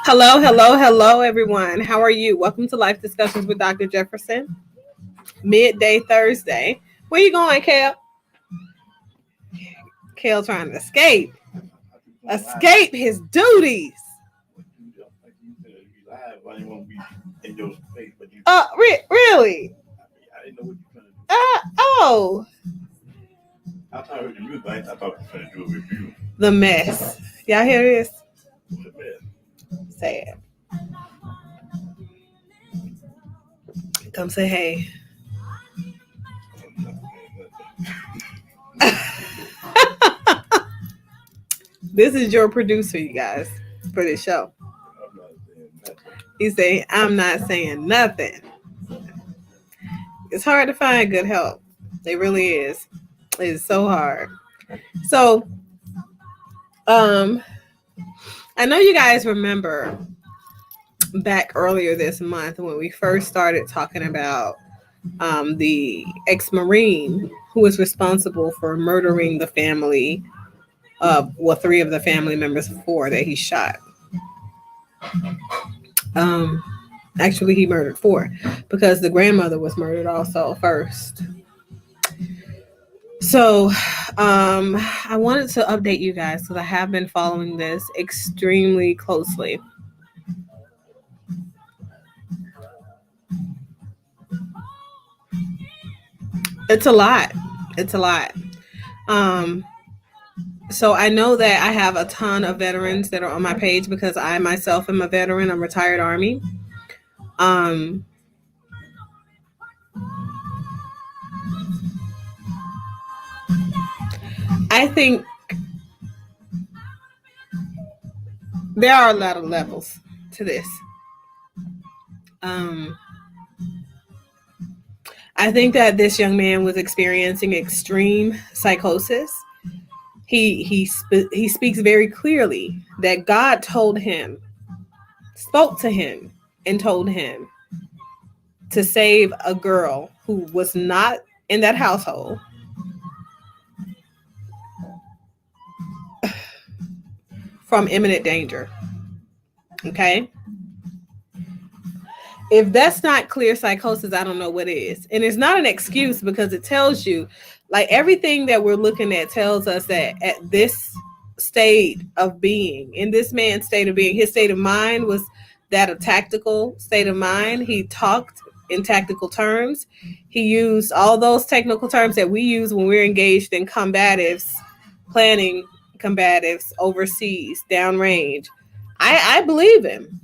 Hello, hello, hello, everyone. How are you? Welcome to Life Discussions with Dr. Jefferson, midday Thursday. Where you going, Kale? Kale trying to escape his duties. Really? Oh, the mess. Y'all hear this? Say it. Come say hey. This is your producer, you guys, for this show. He say, I'm not saying nothing. It's hard to find good help. It really is. It is so hard. So, um, I know you guys remember back earlier this month when we first started talking about the ex-Marine who was responsible for murdering the family of, well, three of the family members of four that he shot. Um, Actually, he murdered four because the grandmother was murdered also first. So, I wanted to update you guys because I have been following this extremely closely. It's a lot. It's a lot. Um, so I know that I have a ton of veterans that are on my page because I myself am a veteran. I'm retired Army. Um, I think there are a lot of levels to this. Um, I think that this young man was experiencing extreme psychosis. He speaks very clearly that God told him, spoke to him, and told him to save a girl who was not in that household from imminent danger. Okay? If that's not clear psychosis, I don't know what is. And it's not an excuse because it tells you, like, everything that we're looking at tells us that at this state of being, in this man's state of being, his state of mind was that of tactical state of mind. He talked in tactical terms. He used all those technical terms that we use when we're engaged in combatives, planning combatives overseas, downrange. I believe him.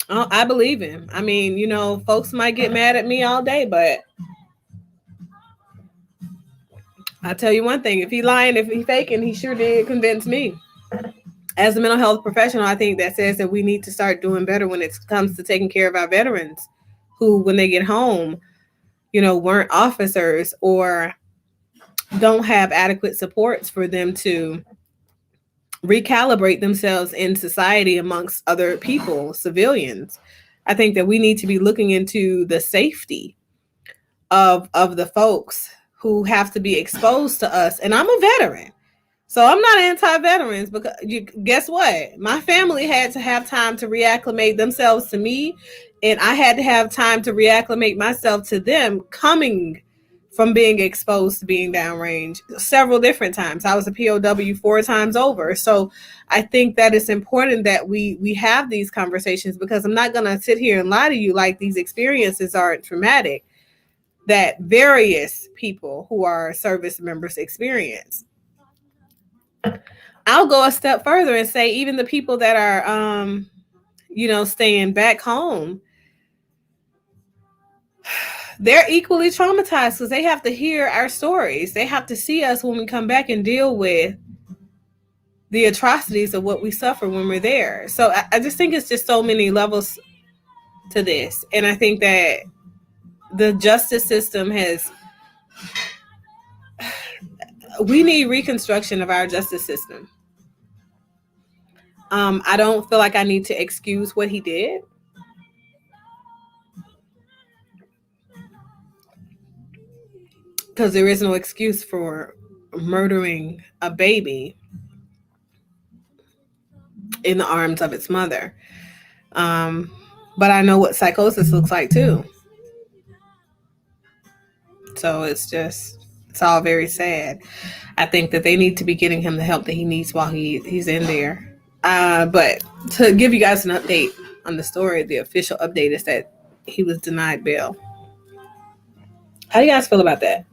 Oh, I believe him. I mean, folks might get mad at me all day, but I tell you one thing: if he lying, if he faking, he sure did convince me. As a mental health professional, I think that says that we need to start doing better when it comes to taking care of our veterans, who, when they get home, weren't officers or don't have adequate supports for them to recalibrate themselves in society amongst other people, civilians. I think that we need to be looking into the safety of the folks who have to be exposed to us. And I'm a veteran. So I'm not anti-veterans because guess what? My family had to have time to reacclimate themselves to me, and I had to have time to reacclimate myself to them coming from being exposed to being downrange several different times. I was a POW 4 times over. So I think that it's important that we have these conversations because I'm not going to sit here and lie to you like these experiences aren't traumatic that various people who are service members experience. I'll go a step further and say even the people that are staying back home, they're equally traumatized because they have to hear our stories. They have to see us when we come back and deal with the atrocities of what we suffer when we're there. So I just think it's just so many levels to this. And I think that the justice system we need reconstruction of our justice system. I don't feel like I need to excuse what he did. Because there is no excuse for murdering a baby in the arms of its mother. Um, but I know what psychosis looks like too. So it's all very sad. I think that they need to be getting him the help that he needs while he's in there. But to give you guys an update on the story, the official update is that he was denied bail. How do you guys feel about that?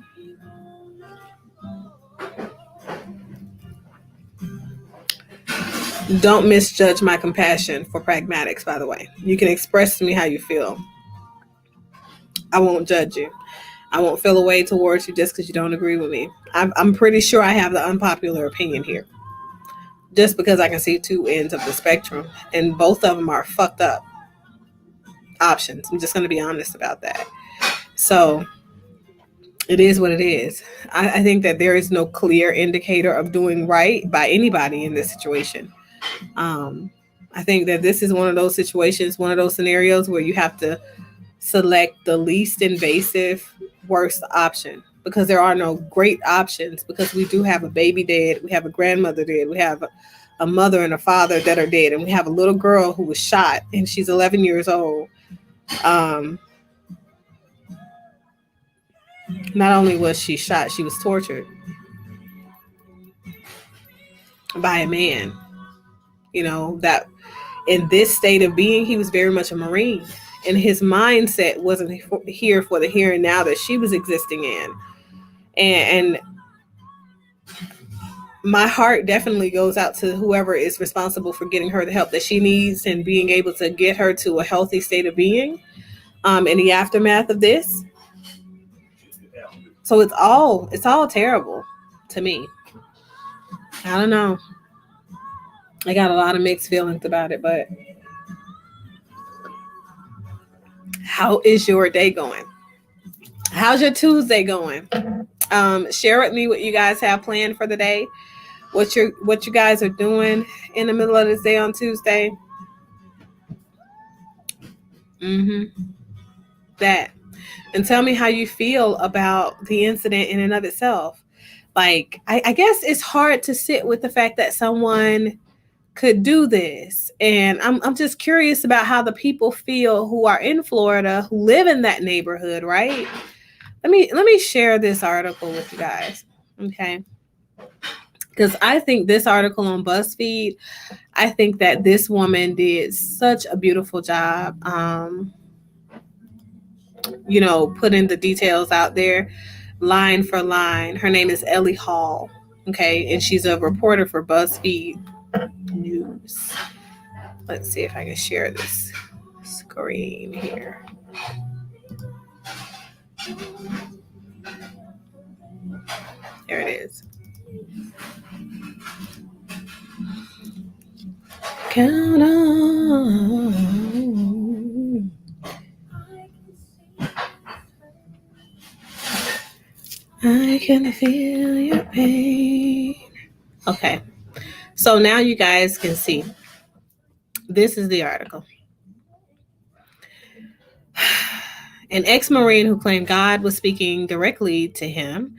Don't misjudge my compassion for pragmatics, by the way. You can express to me how you feel. I won't judge you. I won't feel a way towards you just because you don't agree with me. I'm pretty sure I have the unpopular opinion here. Just because I can see two ends of the spectrum, and both of them are fucked up options. I'm just going to be honest about that. So it is what it is. I think that there is no clear indicator of doing right by anybody in this situation. Um, I think that this is one of those situations, one of those scenarios where you have to select the least invasive, worst option because there are no great options because we do have a baby dead, we have a grandmother dead, we have a mother and a father that are dead, and we have a little girl who was shot and she's 11 years old. Um, not only was she shot, she was tortured by a man. You know, that in this state of being, he was very much a Marine. And his mindset wasn't here for the here and now that she was existing in. And my heart definitely goes out to whoever is responsible for getting her the help that she needs and being able to get her to a healthy state of being in the aftermath of this. So it's all terrible to me. I don't know. I got a lot of mixed feelings about it, but how is your day going? How's your Tuesday going? Share with me what you guys have planned for the day. What you guys are doing in the middle of this day on Tuesday. That. And tell me how you feel about the incident in and of itself. Like, I guess it's hard to sit with the fact that someone could do this. And I'm just curious about how the people feel who are in Florida, who live in that neighborhood, right? Let me share this article with you guys. Okay. Because I think this article on BuzzFeed, I think that this woman did such a beautiful job, putting the details out there line for line. Her name is Ellie Hall. Okay. And she's a reporter for BuzzFeed News. Let's see if I can share this screen here. There it is. Count on. I can feel your pain. Okay. So now you guys can see. This is the article. An ex-Marine who claimed God was speaking directly to him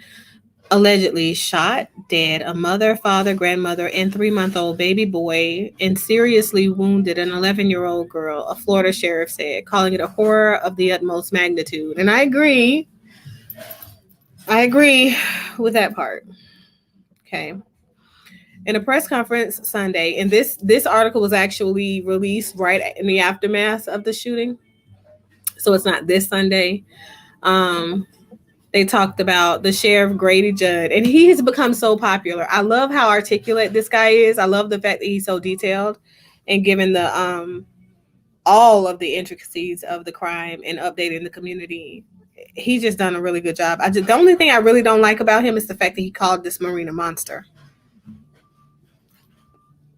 allegedly shot dead a mother, father, grandmother, and 3-month-old baby boy and seriously wounded an 11-year-old girl, a Florida sheriff said, calling it a horror of the utmost magnitude. And I agree. I agree with that part. Okay. In a press conference Sunday, and this article was actually released right in the aftermath of the shooting. So it's not this Sunday. They talked about the sheriff Grady Judd, and he has become so popular. I love how articulate this guy is. I love the fact that he's so detailed and given the all of the intricacies of the crime and updating the community. He's just done a really good job. The only thing I really don't like about him is the fact that he called this Marine a monster.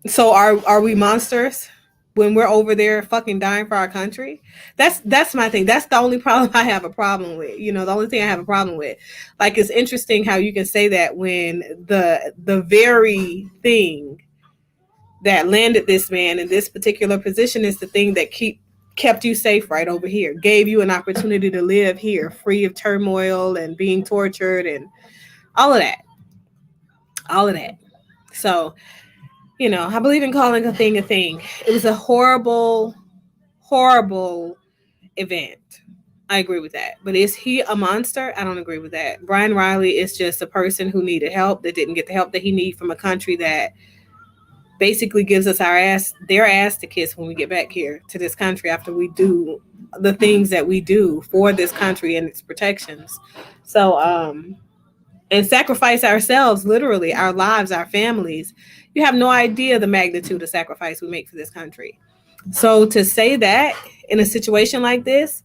So are we monsters when we're over there fucking dying for our country? That's my thing. That's the only problem I have a problem with. The only thing I have a problem with. Like, it's interesting how you can say that when the very thing that landed this man in this particular position is the thing that kept you safe right over here, gave you an opportunity to live here free of turmoil and being tortured and all of that. So, I believe in calling a thing a thing. It was a horrible, horrible event. I agree with that. But is he a monster? I don't agree with that. Brian Riley is just a person who needed help, that didn't get the help that he needed from a country that basically gives us their ass to kiss when we get back here to this country after we do the things that we do for this country and its protections. So, and sacrifice ourselves, literally, our lives, our families. You have no idea the magnitude of sacrifice we make for this country. So to say that in a situation like this,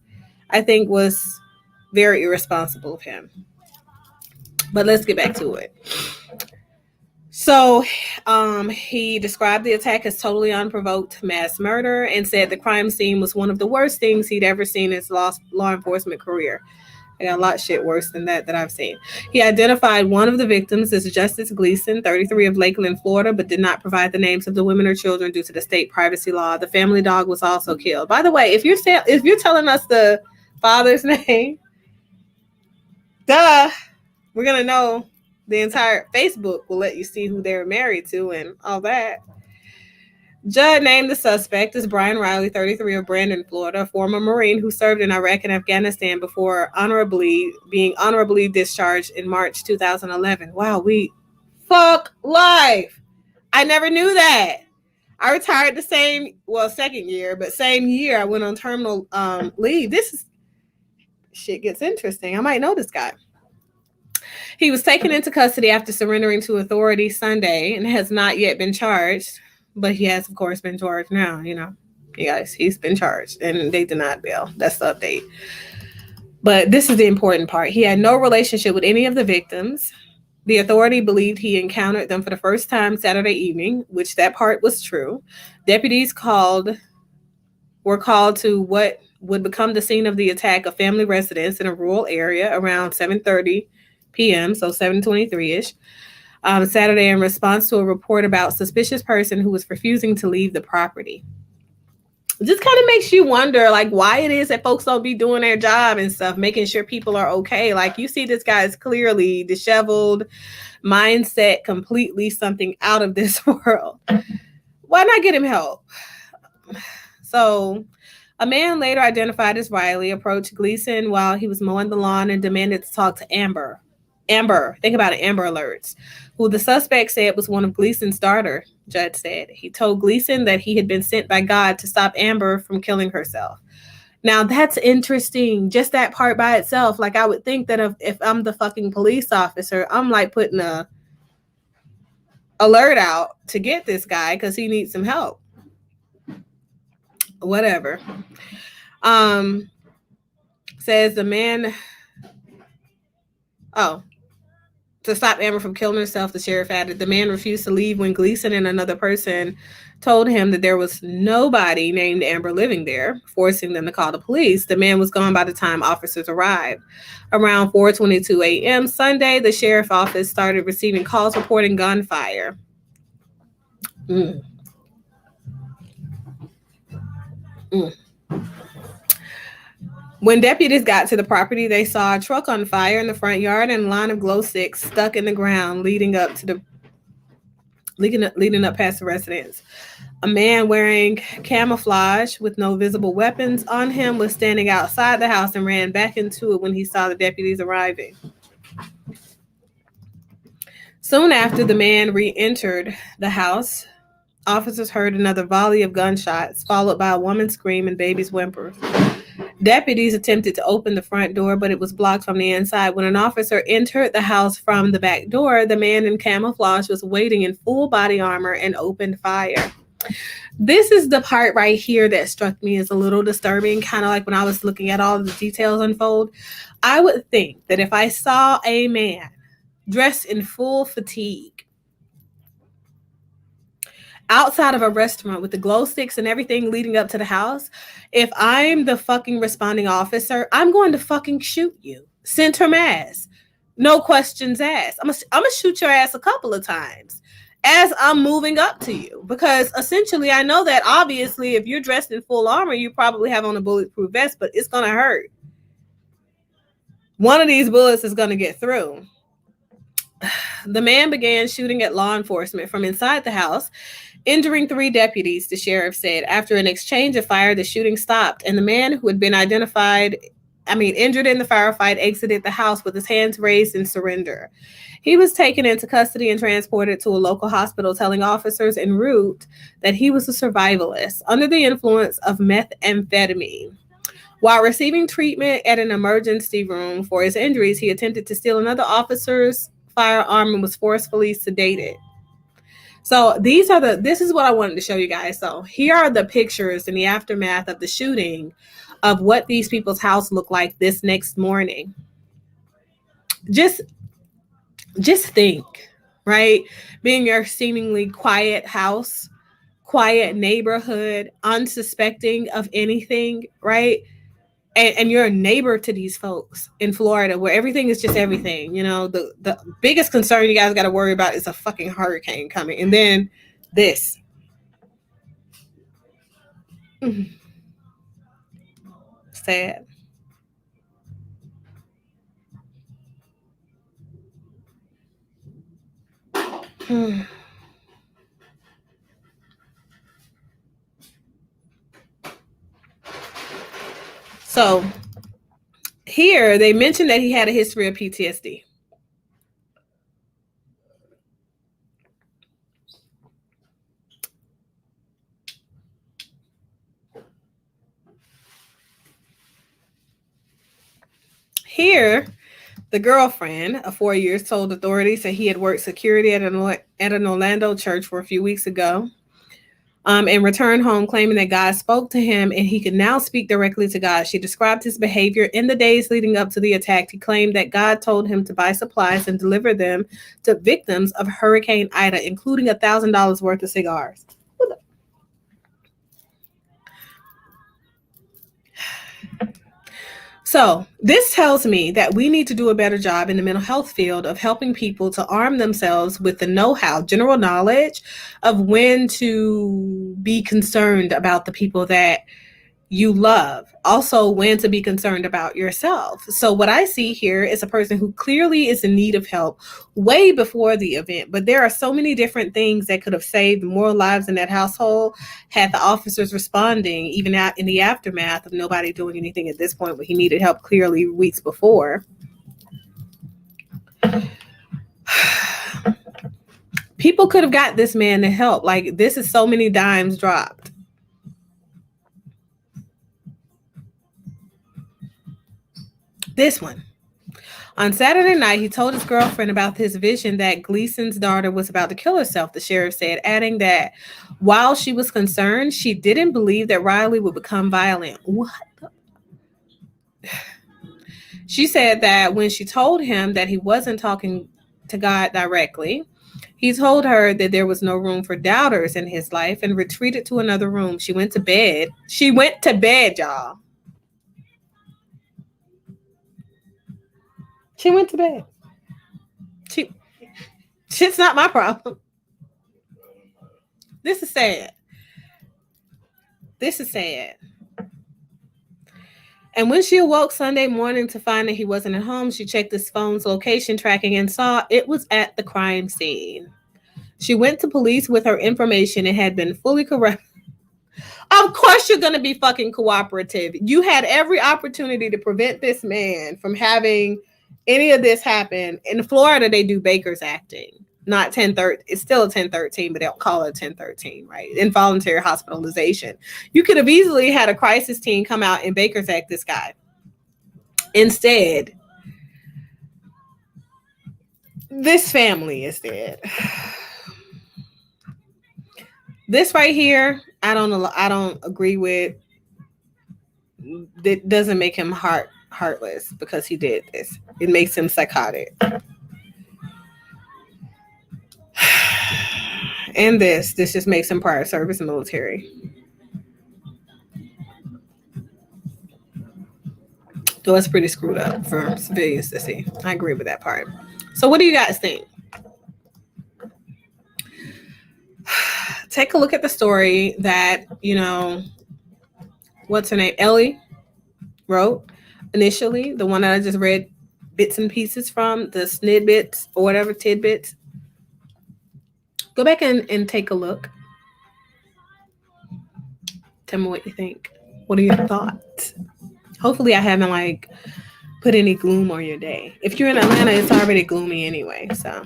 I think was very irresponsible of him. But let's get back to it. So he described the attack as totally unprovoked mass murder and said the crime scene was one of the worst things he'd ever seen in his law enforcement career. I got a lot of shit worse than that I've seen. He identified one of the victims as Justice Gleason, 33, of Lakeland, Florida, but did not provide the names of the women or children due to the state privacy law. The family dog was also killed. By the way, if you're telling us the father's name, duh, we're gonna know. The entire Facebook will let you see who they're married to and all that. Judd named the suspect as Brian Riley, 33, of Brandon, Florida, a former Marine who served in Iraq and Afghanistan before being honorably discharged in March 2011. Wow, we fuck life. I never knew that. I retired second year, but same year I went on terminal leave. Shit gets interesting. I might know this guy. He was taken into custody after surrendering to authorities Sunday and has not yet been charged, but he has, of course, been charged now. You guys, he's been charged and they denied bail. That's the update. But this is the important part. He had no relationship with any of the victims. The authority believed he encountered them for the first time Saturday evening, which that part was true. Deputies were called to what would become the scene of the attack, a family residence in a rural area, around 7:30 p.m., so 7:23-ish, Saturday, in response to a report about a suspicious person who was refusing to leave the property. It just kind of makes you wonder, like, why it is that folks don't be doing their job and stuff, making sure people are okay. Like, you see this guy is clearly disheveled, mindset completely something out of this world. Why not get him help? So a man later identified as Riley approached Gleason while he was mowing the lawn and demanded to talk to Amber. Think about it, Amber Alerts, who the suspect said was one of Gleason's daughter, Judd said. He told Gleason that he had been sent by God to stop Amber from killing herself. Now, that's interesting, just that part by itself. Like, I would think that if I'm the fucking police officer, I'm like putting a alert out to get this guy because he needs some help. Whatever. Says the man... Oh, to stop Amber from killing herself, the sheriff added. The man refused to leave when Gleason and another person told him that there was nobody named Amber living there, forcing them to call the police. The man was gone by the time officers arrived. Around 4:22 a.m. Sunday, the sheriff's office started receiving calls reporting gunfire. When deputies got to the property, they saw a truck on fire in the front yard and a line of glow sticks stuck in the ground leading up past the residence. A man wearing camouflage with no visible weapons on him was standing outside the house and ran back into it when he saw the deputies arriving. Soon after the man re-entered the house, officers heard another volley of gunshots, followed by a woman's scream and baby's whimpers. Deputies attempted to open the front door, but it was blocked from the inside. When an officer entered the house from the back door, the man in camouflage was waiting in full body armor and opened fire. This is the part right here that struck me as a little disturbing, kind of like when I was looking at all of the details unfold. I would think that if I saw a man dressed in full fatigue outside of a restaurant with the glow sticks and everything leading up to the house, if I'm the fucking responding officer, I'm going to fucking shoot you. Center mass. No questions asked. I'm gonna shoot your ass a couple of times as I'm moving up to you. Because essentially, I know that obviously if you're dressed in full armor, you probably have on a bulletproof vest, but it's gonna hurt. One of these bullets is gonna get through. The man began shooting at law enforcement from inside the house. injuring 3 deputies, the sheriff said. After an exchange of fire, the shooting stopped, and the man who had been injured in the firefight, exited the house with his hands raised in surrender. He was taken into custody and transported to a local hospital, telling officers en route that he was a survivalist under the influence of methamphetamine. While receiving treatment at an emergency room for his injuries, he attempted to steal another officer's firearm and was forcefully sedated. So this is what I wanted to show you guys. So here are the pictures in the aftermath of the shooting of what these people's house looked like this next morning. Just think, right? Being your seemingly quiet house, quiet neighborhood, unsuspecting of anything, right? And you're a neighbor to these folks in Florida where everything is just everything. You know, the biggest concern you guys got to worry about is a fucking hurricane coming. And then this. Sad. So here they mentioned that he had a history of PTSD. Here, the girlfriend of 4 years told authorities that he had worked security at an Orlando church for a few weeks ago, and returned home claiming that God spoke to him and he could now speak directly to God. She described his behavior in the days leading up to the attack. He claimed that God told him to buy supplies and deliver them to victims of Hurricane Ida, including $1,000 worth of cigars. So this tells me that we need to do a better job in the mental health field of helping people to arm themselves with the know-how, general knowledge of when to be concerned about the people that you love. Also, when to be concerned about yourself. So what I see here is a person who clearly is in need of help way before the event. But there are so many different things that could have saved more lives in that household had the officers responding, even in the aftermath of nobody doing anything at this point, but he needed help clearly weeks before. People could have got this man to help. Like, this is so many dimes dropped. This one. On Saturday night, he told his girlfriend about his vision that Gleason's daughter was about to kill herself, the sheriff said, adding that while she was concerned, she didn't believe that Riley would become violent. What? She said that when she told him that he wasn't talking to God directly, he told her that there was no room for doubters in his life and retreated to another room. She went to bed. She went to bed, y'all. She went to bed. Shit's not my problem. This is sad. This is sad. And when she awoke Sunday morning to find that he wasn't at home, she checked his phone's location tracking and saw it was at the crime scene. She went to police with her information and had been fully correct. Of course you're going to be fucking cooperative. You had every opportunity to prevent this man from having any of this happen. In Florida, they do Baker's acting. Not 1013. It's still a 1013, but they don't call it 1013, right? Involuntary hospitalization. You could have easily had a crisis team come out and Baker's act this guy. Instead, this family is dead. This right here, I don't agree with. It doesn't make him heartless because he did this. It makes him psychotic. And this just makes him prior service military. So it's pretty screwed up for civilians to see. I agree with that part. So what do you guys think? Take a look at the story that, what's her name? Ellie wrote initially, the one that I just read bits and pieces from, the snidbits or whatever, tidbits. Go back and take a look. Tell me what you think. What are your thoughts? Hopefully, I haven't like put any gloom on your day. If you're in Atlanta, it's already gloomy anyway. So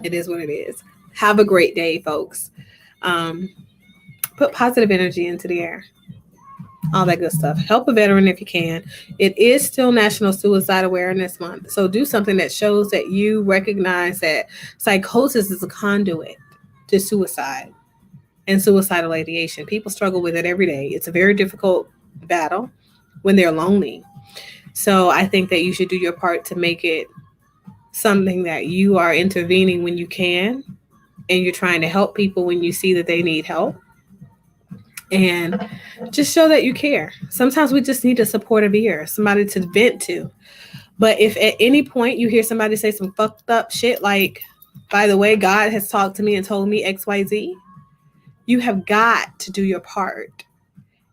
it is what it is. Have a great day, folks. Um, put positive energy into the air. All that good stuff. Help a veteran if you can. It is still National Suicide Awareness Month. So do something that shows that you recognize that psychosis is a conduit to suicide and suicidal ideation. People struggle with it every day. It's a very difficult battle when they're lonely. So I think that you should do your part to make it something that you are intervening when you can, and you're trying to help people when you see that they need help, and just show that you care. Sometimes we just need a supportive ear, somebody to vent to. But if at any point you hear somebody say some fucked up shit like, by the way, God has talked to me and told me XYZ, you have got to do your part,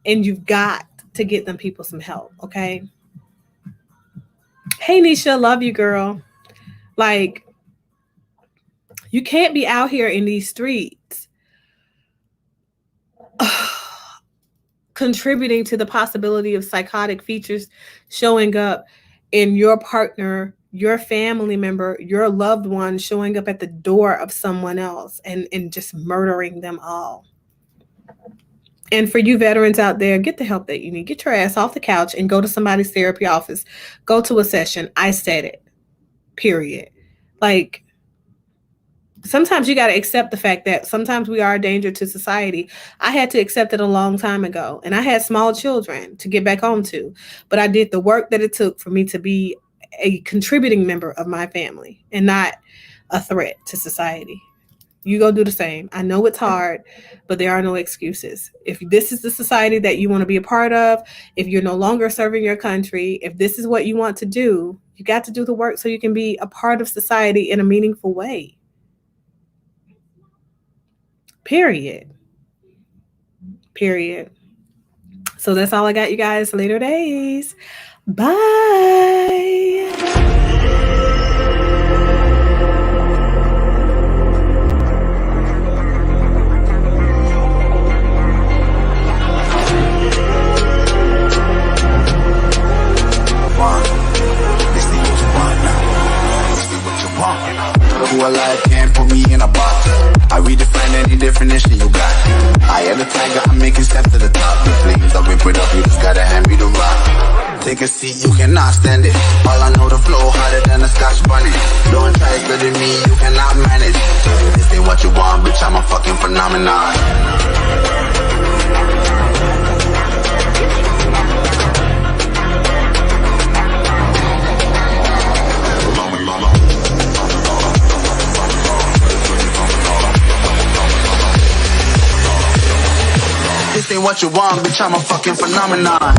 and you've got to get them people some help, okay? Hey, Nisha, love you, girl. Like, you can't be out here in these streets contributing to the possibility of psychotic features showing up in your partner, your family member, your loved one, showing up at the door of someone else and just murdering them all. And for you veterans out there, get the help that you need. Get your ass off the couch and go to somebody's therapy office. Go to a session. I said it. Period. Like, sometimes you got to accept the fact that sometimes we are a danger to society. I had to accept it a long time ago, and I had small children to get back home to, but I did the work that it took for me to be a contributing member of my family and not a threat to society. You go do the same. I know it's hard, but there are no excuses. If this is the society that you want to be a part of, if you're no longer serving your country, if this is what you want to do, you got to do the work so you can be a part of society in a meaningful way. Period. So that's all I got, you guys. Later days. Bye. Who alive can't put me in a box. I redefine any definition you got. I am the tiger, I'm making steps to the top. The flames, I rip it up, you just gotta hand me the rock. Take a seat, you cannot stand it. All I know, the flow harder than a Scotch bonnet. Don't try studying me, you cannot manage. This ain't what you want, bitch, I'm a fucking phenomenon. This ain't what you want, bitch, I'm a fucking phenomenon.